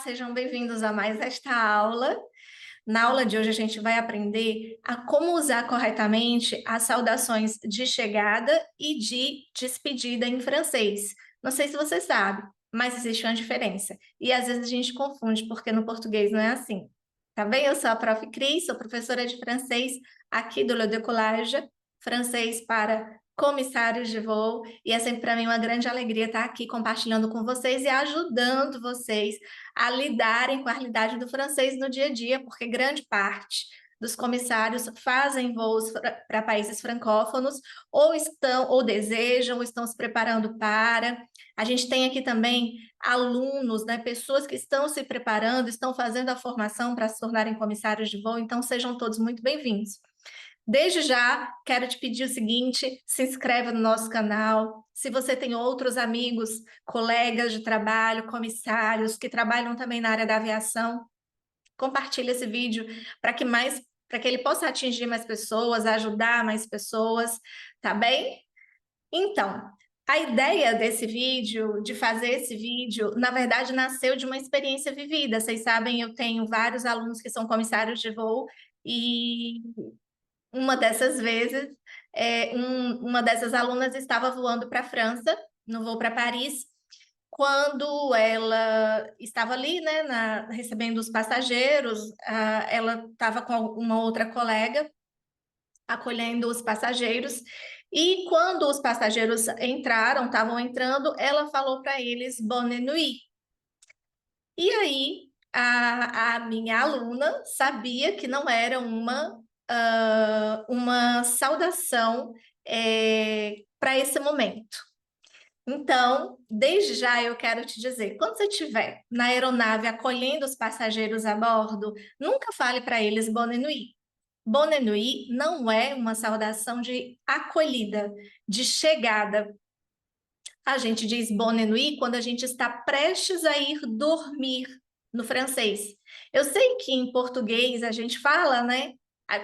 sejam bem-vindos a mais esta aula. Na aula de hoje a gente vai aprender a como usar corretamente as saudações de chegada e de despedida em francês. Não sei se você sabe, mas existe uma diferença. E às vezes a gente confunde, porque no português não é assim. Tá bem? Eu sou a Prof. Cris, sou professora de francês aqui do Le Décollage, francês para comissários de voo, e é sempre para mim uma grande alegria estar aqui compartilhando com vocês e ajudando vocês a lidarem com a realidade do francês no dia a dia, porque grande parte dos comissários fazem voos para países francófonos, ou estão, ou desejam, ou estão se preparando para. A gente tem aqui também alunos, né, pessoas que estão se preparando, estão fazendo a formação para se tornarem comissários de voo, então sejam todos muito bem-vindos. Desde já, quero te pedir o seguinte, se inscreva no nosso canal. Se você tem outros amigos, colegas de trabalho, comissários, que trabalham também na área da aviação, compartilhe esse vídeo para que ele possa atingir mais pessoas, ajudar mais pessoas, tá bem? Então, a ideia desse vídeo, de fazer esse vídeo, na verdade, nasceu de uma experiência vivida. Vocês sabem, eu tenho vários alunos que são comissários de voo e uma dessas vezes, uma dessas alunas estava voando para a França, no voo para Paris, quando ela estava ali, né, recebendo os passageiros, ela estava com uma outra colega acolhendo os passageiros, e quando os passageiros estavam entrando, ela falou para eles bonne nuit. E aí, a minha aluna sabia que não era uma saudação para esse momento. Então, desde já eu quero te dizer, quando você estiver na aeronave acolhendo os passageiros a bordo, nunca fale para eles bonne nuit. Bonne nuit não é uma saudação de acolhida, de chegada. A gente diz bonne nuit quando a gente está prestes a ir dormir, no francês. Eu sei que em português a gente fala, né?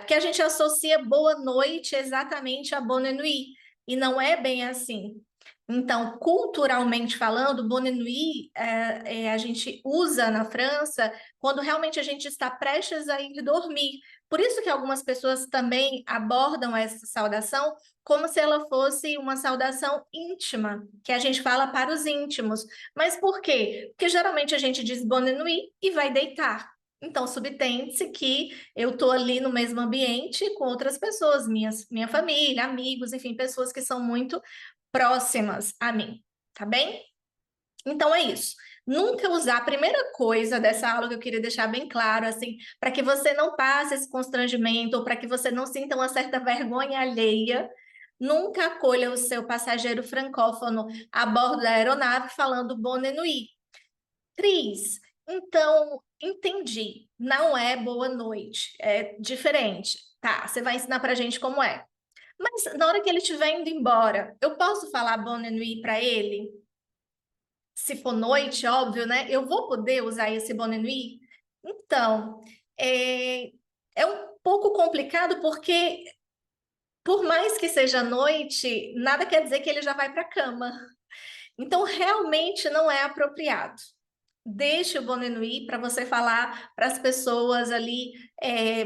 Porque a gente associa boa noite exatamente a bonne nuit, e não é bem assim. Então, culturalmente falando, bonne nuit a gente usa na França quando realmente a gente está prestes a ir dormir. Por isso que algumas pessoas também abordam essa saudação como se ela fosse uma saudação íntima, que a gente fala para os íntimos. Mas por quê? Porque geralmente a gente diz bonne nuit e vai deitar. Então, subtende-se que eu estou ali no mesmo ambiente com outras pessoas, minha família, amigos, enfim, pessoas que são muito próximas a mim, tá bem? Então é isso. Nunca usar a primeira coisa dessa aula que eu queria deixar bem claro, assim, para que você não passe esse constrangimento, ou para que você não sinta uma certa vergonha alheia, nunca acolha o seu passageiro francófono a bordo da aeronave falando bonne nuit. Cris, então, entendi. Não é boa noite, é diferente. Tá, você vai ensinar para a gente como é. Mas na hora que ele estiver indo embora, eu posso falar bonne nuit para ele? Se for noite, óbvio, né? Eu vou poder usar esse bonne nuit? Então, é um pouco complicado porque, por mais que seja noite, nada quer dizer que ele já vai para a cama. Então, realmente não é apropriado. Deixe o bonne nuit para você falar para as pessoas ali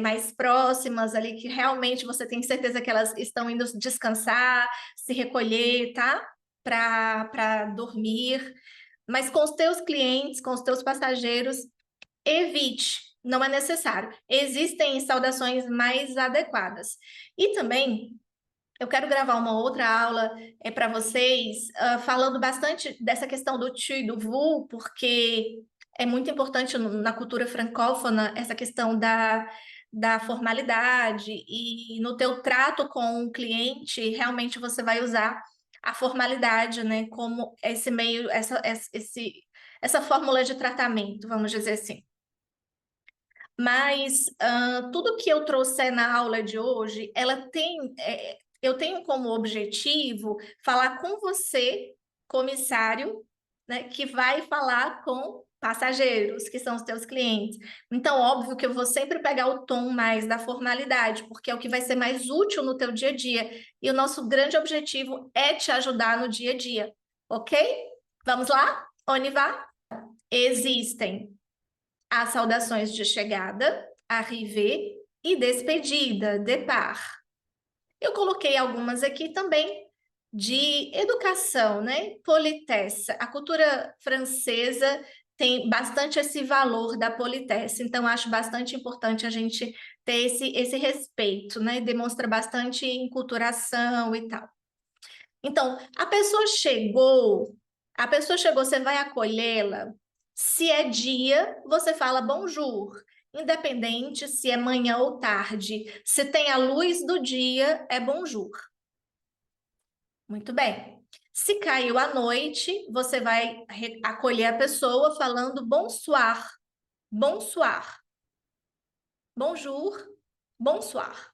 mais próximas, ali que realmente você tem certeza que elas estão indo descansar, se recolher, tá? Para dormir. Mas com os teus clientes, com os teus passageiros, evite, não é necessário. Existem saudações mais adequadas. E também eu quero gravar uma outra aula para vocês, falando bastante dessa questão do tu e do vous, porque é muito importante na cultura francófona essa questão da formalidade, e no teu trato com o cliente, realmente você vai usar a formalidade, né, como esse meio, essa fórmula de tratamento, vamos dizer assim. Mas tudo que eu trouxer na aula de hoje, eu tenho como objetivo falar com você, comissário, né, que vai falar com passageiros, que são os teus clientes. Então, óbvio que eu vou sempre pegar o tom mais da formalidade, porque é o que vai ser mais útil no teu dia a dia. E o nosso grande objetivo é te ajudar no dia a dia, ok? Vamos lá? On y va? Existem as saudações de chegada, arrivée, e despedida, départ. Eu coloquei algumas aqui também de educação, né? Politesse. A cultura francesa tem bastante esse valor da politesse, então acho bastante importante a gente ter esse respeito, né? Demonstra bastante enculturação e tal. Então, a pessoa chegou, você vai acolhê-la. Se é dia, você fala bonjour, independente se é manhã ou tarde. Se tem a luz do dia, é bonjour. Muito bem. Se caiu a noite, você vai acolher a pessoa falando bonsoir, bonsoir, bonjour, bonsoir.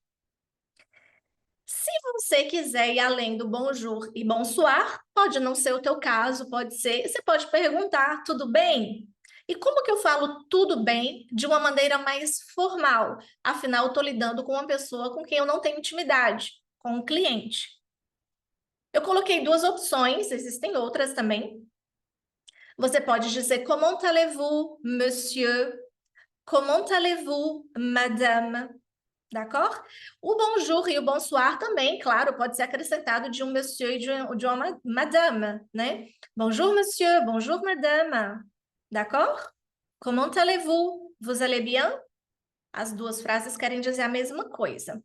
Se você quiser ir além do bonjour e bonsoir, pode não ser o teu caso, pode ser. Você pode perguntar, tudo bem? E como que eu falo tudo bem de uma maneira mais formal? Afinal, eu estou lidando com uma pessoa com quem eu não tenho intimidade, com um cliente. Eu coloquei duas opções, existem outras também. Você pode dizer comment allez-vous, monsieur? Comment allez-vous, madame? D'accord? O bonjour e o bonsoir também, claro, pode ser acrescentado de um monsieur e de uma madame, né? Bonjour, monsieur, bonjour, madame. D'accord? Comment allez-vous? Vous allez bien? As duas frases querem dizer a mesma coisa.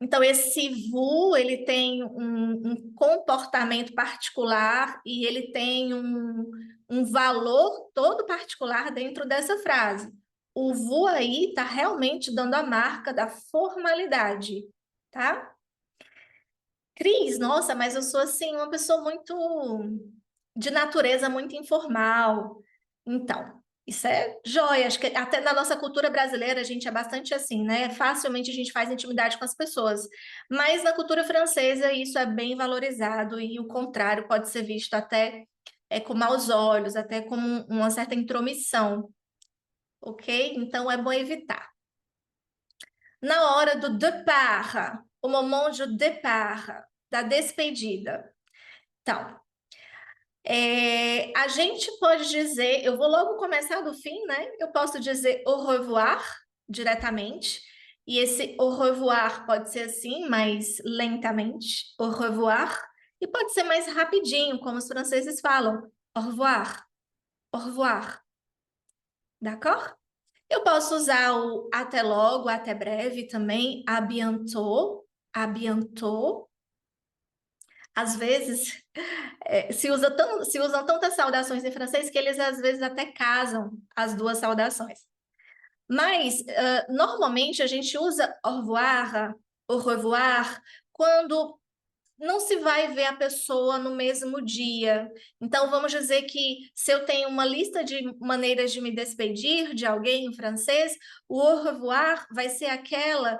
Então, esse vous, ele tem um comportamento particular e ele tem um valor todo particular dentro dessa frase. O vous aí está realmente dando a marca da formalidade, tá? Cris, nossa, mas eu sou assim, uma pessoa muito de natureza muito informal. Então, isso é joia. Acho que até na nossa cultura brasileira a gente é bastante assim, né? Facilmente a gente faz intimidade com as pessoas. Mas na cultura francesa isso é bem valorizado e o contrário pode ser visto até com maus olhos, até como uma certa intromissão, ok? Então é bom evitar. Na hora do départ, o moment de départ, da despedida. Então, a gente pode dizer, eu vou logo começar do fim, né? Eu posso dizer au revoir diretamente, e esse au revoir pode ser assim, mais lentamente, au revoir, e pode ser mais rapidinho, como os franceses falam, au revoir, au revoir, d'accord? Eu posso usar o até logo, até breve também, à bientôt, à bientôt. Às vezes se usam tantas saudações em francês que eles às vezes até casam as duas saudações. Mas, normalmente, a gente usa au revoir, quando não se vai ver a pessoa no mesmo dia. Então, vamos dizer que se eu tenho uma lista de maneiras de me despedir de alguém em francês, o au revoir vai ser aquela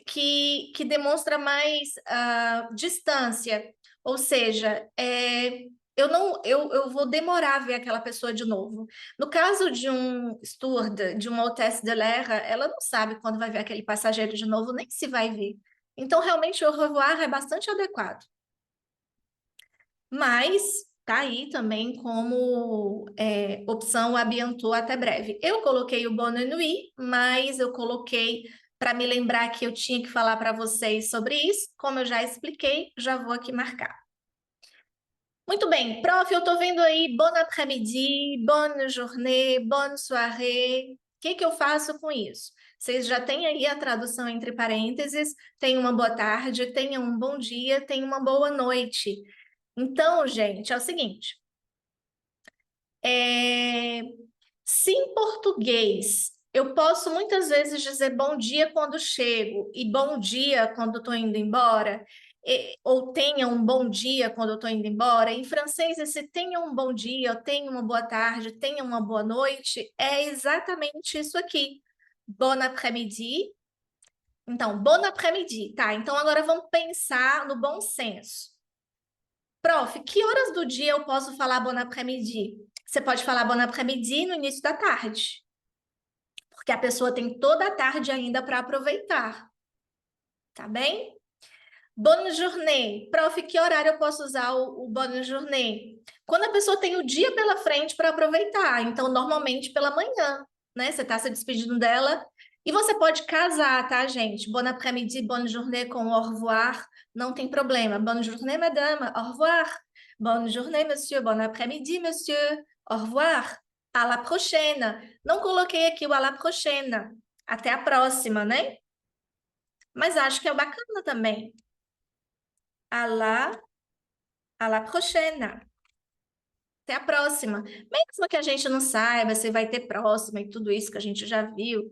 que demonstra mais distância. Ou seja, eu vou demorar a ver aquela pessoa de novo. No caso de um steward, de uma hôtesse de l'air, ela não sabe quando vai ver aquele passageiro de novo, nem se vai ver. Então, realmente, o au revoir é bastante adequado. Mas tá aí também como opção à bientôt até breve. Eu coloquei o bonne nuit, mas eu coloquei para me lembrar que eu tinha que falar para vocês sobre isso. Como eu já expliquei, já vou aqui marcar. Muito bem, prof, eu estou vendo aí bon après-midi, bonne journée, bonne soirée. O que que eu faço com isso? Vocês já têm aí a tradução entre parênteses, tem uma boa tarde, tenha um bom dia, tenha uma boa noite. Então, gente, é o seguinte, se em português eu posso muitas vezes dizer bom dia quando chego e bom dia quando estou indo embora, ou tenha um bom dia quando eu estou indo embora, em francês esse tenha um bom dia, ou tenha uma boa tarde, tenha uma boa noite, é exatamente isso aqui. Bon après-midi. Então, bon après-midi, tá? Então agora vamos pensar no bom senso. Prof, que horas do dia eu posso falar bon après-midi? Você pode falar bon après-midi no início da tarde, porque a pessoa tem toda a tarde ainda para aproveitar, tá bem? Bonne journée. Prof, que horário eu posso usar o bonne journée? Quando a pessoa tem o dia pela frente para aproveitar. Então, normalmente pela manhã, né? Você está se despedindo dela. E você pode casar, tá, gente? Bon après-midi, bonne journée com au revoir. Não tem problema. Bonne journée, madame. Au revoir. Bonne journée, monsieur. Bon après-midi, monsieur. Au revoir. À la prochaine. Não coloquei aqui o à la prochaine. Até a próxima, né? Mas acho que é bacana também. À la prochaine. Até a próxima. Mesmo que a gente não saiba se vai ter próxima e tudo isso que a gente já viu.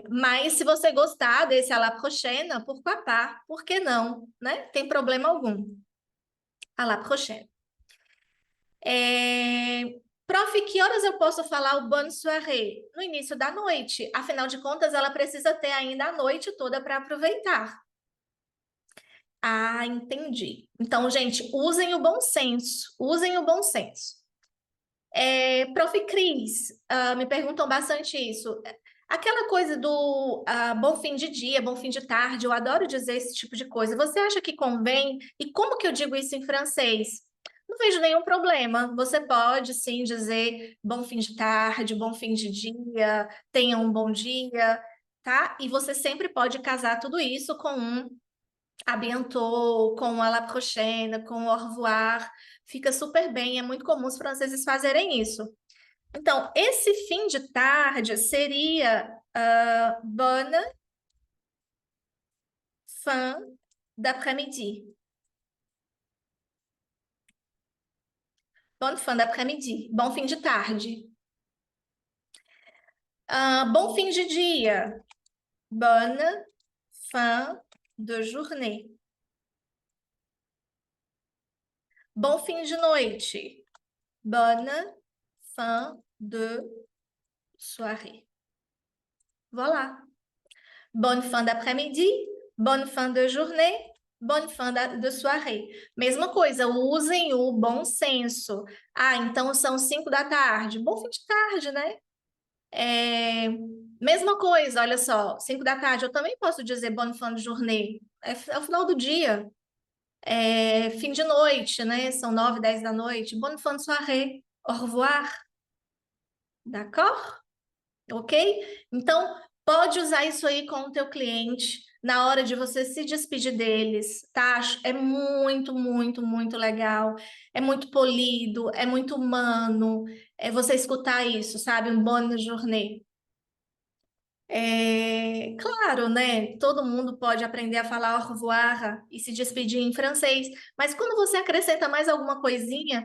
Mas se você gostar desse à la prochaine, pourquoi pas? Por que não? Né? Tem problema algum. À la prochaine. Prof, que horas eu posso falar o bonne soirée? No início da noite. Afinal de contas, ela precisa ter ainda a noite toda para aproveitar. Ah, entendi. Então, gente, usem o bom senso. Usem o bom senso. Prof. Cris, me perguntam bastante isso. Aquela coisa do bom fim de dia, bom fim de tarde, eu adoro dizer esse tipo de coisa. Você acha que convém? E como que eu digo isso em francês? Não vejo nenhum problema. Você pode, sim, dizer bom fim de tarde, bom fim de dia, tenha um bom dia, tá? E você sempre pode casar tudo isso com um à bientôt, com à la prochaine, com au revoir. Fica super bem, é muito comum os franceses fazerem isso. Então, esse fim de tarde seria bonne fin d'après-midi. Bonne fin d'après-midi. Bom fim de tarde. Bom fim de dia. Bonne fin de journée. Bom fim de noite. Bonne fin de soirée. Voilà. Bonne fin d'après-midi, bonne fin de journée, bonne fin de soirée. Mesma coisa, usem o bom senso. Ah, então são 5 da tarde. Bom fim de tarde, né? Mesma coisa, olha só, 5 da tarde, eu também posso dizer bonne fin de journée. É o final do dia. Fim de noite, né? São 9, 10 da noite. Bonne fin de soirée. Au revoir. D'accord? Ok? Então, pode usar isso aí com o teu cliente na hora de você se despedir deles, tá? É muito, muito, muito legal. É muito polido, é muito humano. Você escutar isso, sabe? Um bonne journée. Claro, né? Todo mundo pode aprender a falar au revoir e se despedir em francês, mas quando você acrescenta mais alguma coisinha,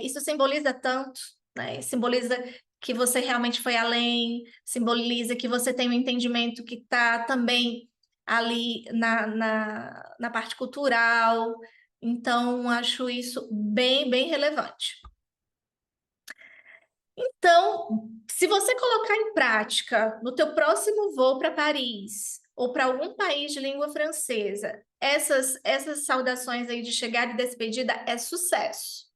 isso simboliza tanto, né? Simboliza que você realmente foi além, simboliza que você tem um entendimento que está também ali na parte cultural. Então, acho isso bem, bem relevante. Então, se você colocar em prática no teu próximo voo para Paris ou para algum país de língua francesa, essas saudações aí de chegada e despedida é sucesso.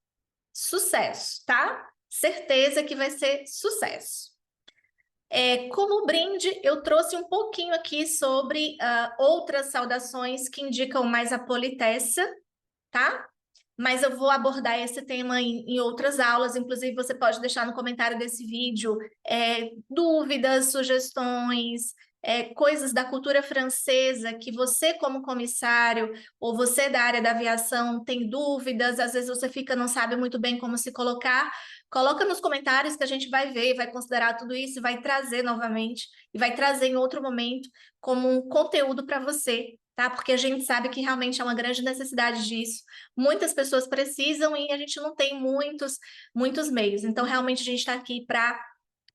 Sucesso, tá? Certeza que vai ser sucesso. Como brinde, eu trouxe um pouquinho aqui sobre outras saudações que indicam mais a politessa, tá? Mas eu vou abordar esse tema em outras aulas. Inclusive, você pode deixar no comentário desse vídeo dúvidas, sugestões, coisas da cultura francesa que você, como comissário, ou você da área da aviação, tem dúvidas, às vezes você não sabe muito bem como se colocar. Coloca nos comentários que a gente vai ver, vai considerar tudo isso e vai trazer novamente, e vai trazer em outro momento como um conteúdo para você, tá? Porque a gente sabe que realmente é uma grande necessidade disso. Muitas pessoas precisam e a gente não tem muitos meios. Então, realmente, a gente está aqui para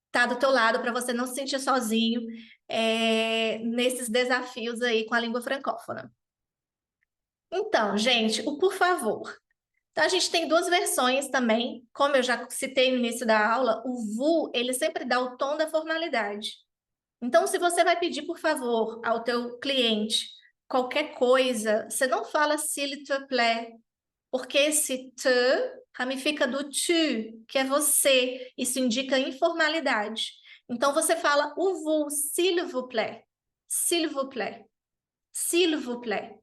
estar do teu lado, para você não se sentir sozinho nesses desafios aí com a língua francófona. Então, gente, o por favor. Então, a gente tem duas versões também. Como eu já citei no início da aula, o vous, ele sempre dá o tom da formalidade. Então, se você vai pedir, por favor, ao teu cliente qualquer coisa, você não fala s'il te plaît, porque esse te ramifica do tu, que é você. Isso indica informalidade. Então, você fala o vous, s'il vous plaît. S'il vous plaît. S'il vous plaît.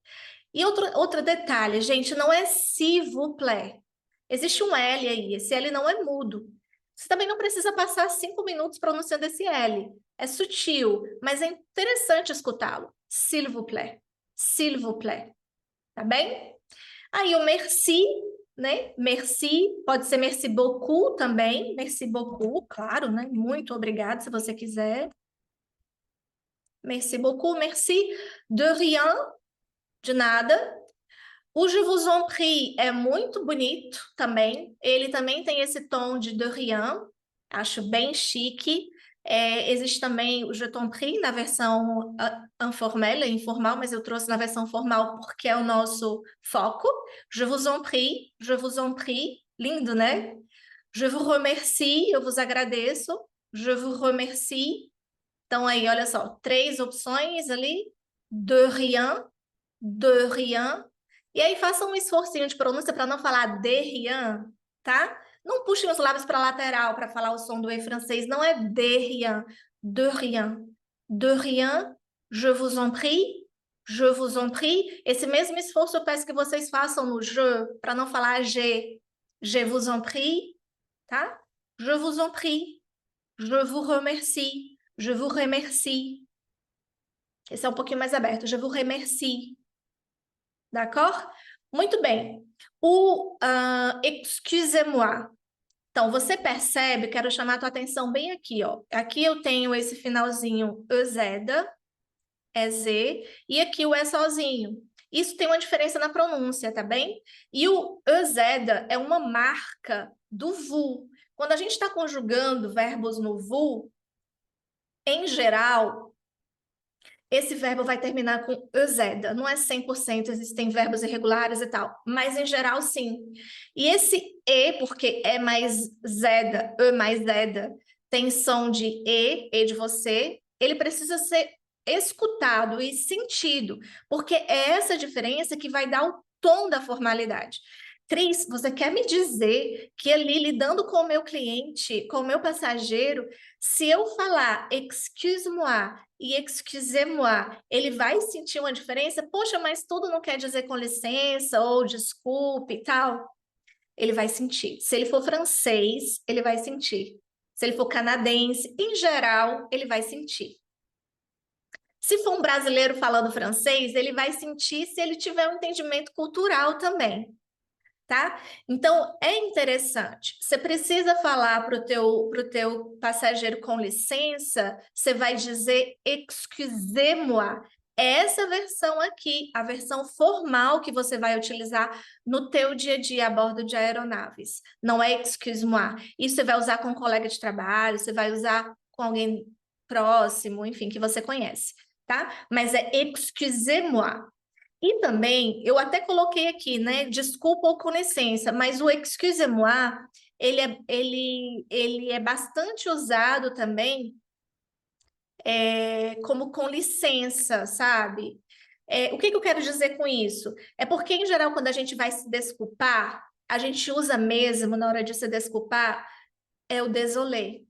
E outro detalhe, gente, não é s'il vous plaît. Existe um L aí, esse L não é mudo. Você também não precisa passar 5 minutos pronunciando esse L. É sutil, mas é interessante escutá-lo. S'il vous plaît. S'il vous plaît. Tá bem? Aí o merci, né? Merci, pode ser merci beaucoup também. Merci beaucoup, claro, né? Muito obrigado, se você quiser. Merci beaucoup, merci de rien, de nada. O Je vous en prie é muito bonito também. Ele também tem esse tom de rien. Acho bem chique. Existe também o Je t'en prie na versão informal, mas eu trouxe na versão formal porque é o nosso foco. Je vous en prie, je vous en prie. Lindo, né? Je vous remercie, eu vos agradeço. Je vous remercie. Então aí, olha só, 3 opções ali. De rien, de rien. E aí faça um esforcinho de pronúncia para não falar de rien, tá? Não puxem os lábios para a lateral para falar o som do E francês. Não é de rien, de rien. De rien, je vous en prie, je vous en prie. Esse mesmo esforço eu peço que vocês façam no je, para não falar je vous en prie, tá? Je vous en prie, je vous remercie, je vous remercie. Esse é um pouquinho mais aberto. Je vous remercie. D'accord? Muito bem. O excusez-moi. Então, você percebe, quero chamar a tua atenção bem aqui, ó. Aqui eu tenho esse finalzinho ezeda, EZ, e aqui o E sozinho. Isso tem uma diferença na pronúncia, tá bem? E o ezeda é uma marca do VU. Quando a gente está conjugando verbos no VU, em geral, esse verbo vai terminar com ezeda. Não é 100%, existem verbos irregulares e tal, mas em geral sim. E esse E, porque é mais zeda, E mais zeda, tem som de E de você, ele precisa ser escutado e sentido, porque é essa diferença que vai dar o tom da formalidade. Cris, você quer me dizer que ali, lidando com o meu cliente, com o meu passageiro, se eu falar excuse-moi e excusez-moi, ele vai sentir uma diferença? Poxa, mas tudo não quer dizer com licença ou desculpe e tal. Ele vai sentir. Se ele for francês, ele vai sentir. Se ele for canadense, em geral, ele vai sentir. Se for um brasileiro falando francês, ele vai sentir se ele tiver um entendimento cultural também. Tá? Então, é interessante. Você precisa falar para o teu passageiro com licença, você vai dizer excusez-moi. Essa versão aqui, a versão formal que você vai utilizar no teu dia a dia a bordo de aeronaves. Não é excuse-moi. Isso você vai usar com um colega de trabalho, você vai usar com alguém próximo, enfim, que você conhece, tá? Mas é excusez-moi. E também, eu até coloquei aqui, né? Desculpa ou com licença, mas o excusez-moi, ele é bastante usado também como com licença, sabe? O que eu quero dizer com isso? É porque, em geral, quando a gente vai se desculpar, a gente usa mesmo, na hora de se desculpar, o désolé,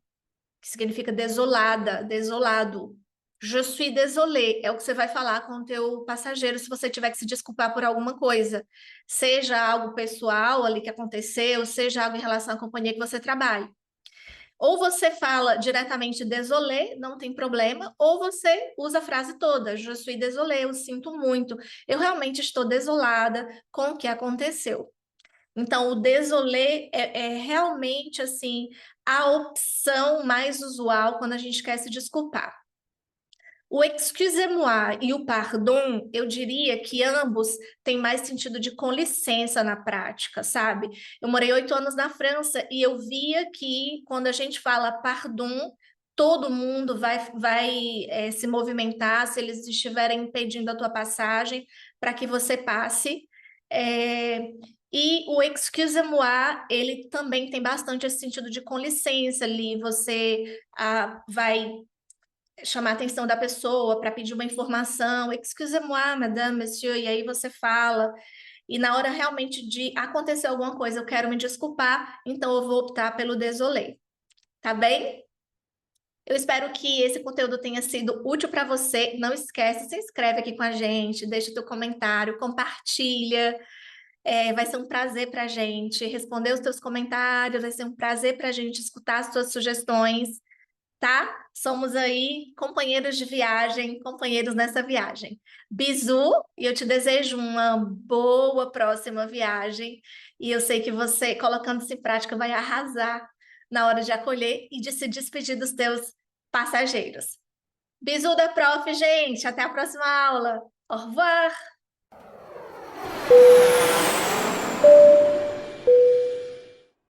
que significa desolada, desolado. Je suis désolé, é o que você vai falar com o teu passageiro se você tiver que se desculpar por alguma coisa. Seja algo pessoal ali que aconteceu, seja algo em relação à companhia que você trabalha. Ou você fala diretamente désolé, não tem problema, ou você usa a frase toda, je suis désolé, eu sinto muito, eu realmente estou desolada com o que aconteceu. Então, o désolé é realmente, assim, a opção mais usual quando a gente quer se desculpar. O excusez-moi e o pardon, eu diria que ambos têm mais sentido de com licença na prática, sabe? Eu morei 8 anos na França e eu via que quando a gente fala pardon, todo mundo vai se movimentar se eles estiverem impedindo a tua passagem para que você passe. E o excusez-moi, ele também tem bastante esse sentido de com licença ali, você vai chamar a atenção da pessoa para pedir uma informação, excusez-moi, madame, monsieur, e aí você fala, e na hora realmente de acontecer alguma coisa, eu quero me desculpar, então eu vou optar pelo désolé, tá bem? Eu espero que esse conteúdo tenha sido útil para você. Não esquece, se inscreve aqui com a gente, deixa teu comentário, compartilha. Vai ser um prazer para a gente responder os teus comentários, vai ser um prazer para a gente escutar as tuas sugestões, tá? Somos aí companheiros de viagem, companheiros nessa viagem. Bizu, e eu te desejo uma boa próxima viagem. E eu sei que você, colocando isso em prática, vai arrasar na hora de acolher e de se despedir dos teus passageiros. Bizu da prof, gente. Até a próxima aula. Au revoir!